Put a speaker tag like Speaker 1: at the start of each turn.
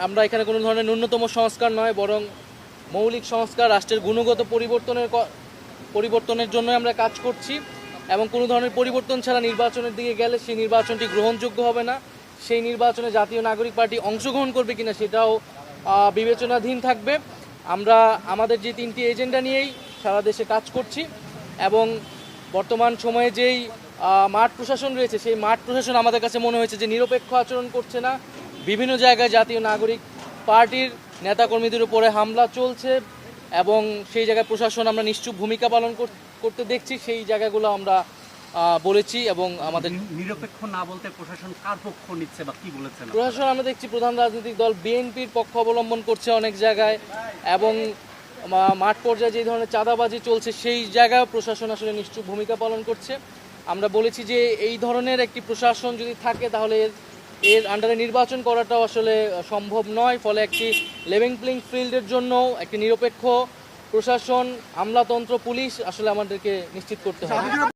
Speaker 1: আমরা এখানে কোনো ধরনের ন্যূনতম সংস্কার নয়, বরং মৌলিক সংস্কার, রাষ্ট্রের গুণগত পরিবর্তনের জন্য আমরা কাজ করছি এবং কোনো ধরনের পরিবর্তন ছাড়া নির্বাচনের দিকে গেলে সেই নির্বাচনটি গ্রহণযোগ্য হবে না। সেই নির্বাচনে জাতীয় নাগরিক পার্টি অংশগ্রহণ করবে কিনা সেটাও বিবেচনাধীন থাকবে। আমরা আমাদের যে 3টি এজেন্ডা নিয়েই সারা দেশে কাজ করছি এবং বর্তমান সময়ে যেই মাঠ প্রশাসন রয়েছে সেই মাঠ প্রশাসন আমাদের কাছে মনে হয়েছে যে নিরপেক্ষ আচরণ করছে না। বিভিন্ন জায়গায় জাতীয় নাগরিক পার্টির নেতাকর্মীদের উপরে হামলা চলছে এবং সেই জায়গায় প্রশাসন আমরা নিশ্চুপ ভূমিকা পালন করতে দেখছি। সেই জায়গাগুলো আমরা বলেছি এবং আমাদের
Speaker 2: নিরপেক্ষ না বলতে প্রশাসন কার পক্ষ নিচ্ছে বা কি বলেছেন?
Speaker 1: প্রশাসন আমরা দেখছি প্রধান রাজনৈতিক দল বিএনপির পক্ষ অবলম্বন করছে অনেক জায়গায় এবং মাঠ পর্যায়ে যে ধরনের চাঁদাবাজি চলছে সেই জায়গায় প্রশাসন আসলে নিশ্চুপ ভূমিকা পালন করছে। আমরা বলেছি যে এই ধরনের একটি প্রশাসন যদি থাকে তাহলে এর আন্ডারে নির্বাচন করাটাও আসলে সম্ভব নয়। ফলে একটি লেভেল প্লেইং ফিল্ডের জন্য একটি নিরপেক্ষ প্রশাসন, আমলাতন্ত্র, পুলিশ আসলে আমাদেরকে নিশ্চিত করতে হবে।